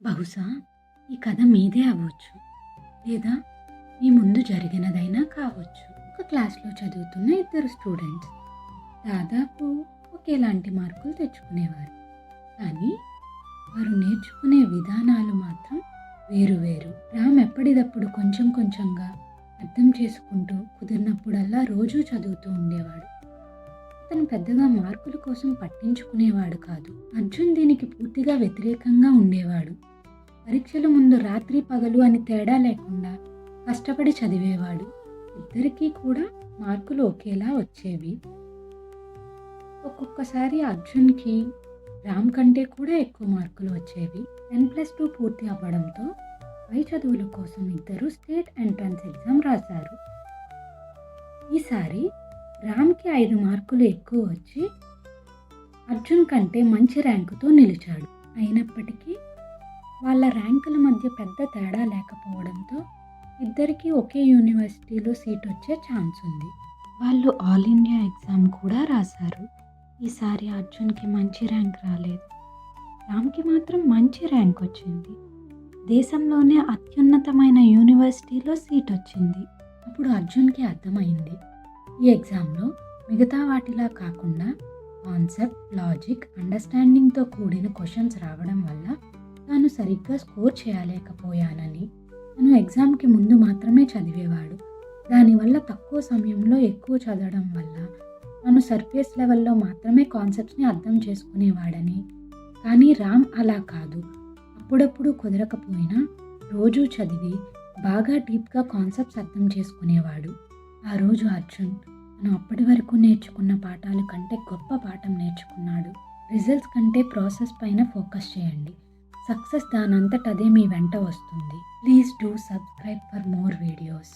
బహుశా ఈ కథ మీదే అవ్వచ్చు, లేదా మీ ముందు జరిగినదైనా కావచ్చు. ఒక క్లాస్లో చదువుతున్న ఇద్దరు స్టూడెంట్స్ దాదాపు ఒకేలాంటి మార్కులు తెచ్చుకునేవారు. కానీ వారు నేర్చుకునే విధానాలు మాత్రం వేరు వేరు. రామ్ ఎప్పటిదప్పుడు కొంచెం కొంచెంగా అర్థం చేసుకుంటూ కుదిరినప్పుడల్లా రోజూ చదువుతూ ఉండేవాడు. అతను పెద్దగా మార్కుల కోసం పట్టించుకునేవాడు కాదు. అర్జున్ దీనికి పూర్తిగా వ్యతిరేకంగా ఉండేవాడు. పరీక్షల ముందు రాత్రి పగలు అని తేడా లేకుండా కష్టపడి చదివేవాడు. ఇద్దరికీ కూడా మార్కులు ఒకేలా వచ్చేవి. ఒక్కొక్కసారి అర్జున్కి రామ్ కంటే కూడా ఎక్కువ మార్కులు వచ్చేవి. 10+2 పూర్తి అవ్వడంతో పై చదువుల కోసం ఇద్దరు స్టేట్ ఎంట్రన్స్ ఎగ్జామ్ రాశారు. ఈసారి రామ్కి 5 మార్కులు ఎక్కువ వచ్చి అర్జున్ కంటే మంచి ర్యాంకుతో నిలిచాడు. అయినప్పటికీ వాళ్ళ ర్యాంకుల మధ్య పెద్ద తేడా లేకపోవడంతో ఇద్దరికీ ఒకే యూనివర్సిటీలో సీట్ వచ్చే ఛాన్స్ ఉంది. వాళ్ళు ఆల్ ఇండియా ఎగ్జామ్ కూడా రాశారు. ఈసారి అర్జున్కి మంచి ర్యాంక్ రాలేదు. రామ్కి మాత్రం మంచి ర్యాంక్ వచ్చింది. దేశంలోనే అత్యున్నతమైన యూనివర్సిటీలో సీట్ వచ్చింది. అప్పుడు అర్జున్కి అర్థమైంది, ఈ ఎగ్జామ్లో మిగతా వాటిలా కాకుండా కాన్సెప్ట్, లాజిక్, అండర్స్టాండింగ్తో కూడిన క్వశ్చన్స్ రావడం వల్ల తాను సరిగ్గా స్కోర్ చేయలేకపోయానని. తను ఎగ్జామ్కి ముందు మాత్రమే చదివేవాడు. దానివల్ల తక్కువ సమయంలో ఎక్కువ చదవడం వల్ల తను సర్ఫేస్ లెవెల్లో మాత్రమే కాన్సెప్ట్స్ని అర్థం చేసుకునేవాడని. కానీ రామ్ అలా కాదు. అప్పుడప్పుడు కుదరకపోయినా రోజూ చదివి బాగా డీప్గా కాన్సెప్ట్స్ అర్థం చేసుకునేవాడు. ఆ రోజు అర్జున్ తను అప్పటి వరకు నేర్చుకున్న పాఠాల కంటే గొప్ప పాఠం నేర్చుకున్నాడు. రిజల్ట్స్ కంటే ప్రాసెస్ పైన ఫోకస్ చేయండి. సక్సెస్ దానంతట అదే మీ వెంట వస్తుంది. Please do subscribe for more videos.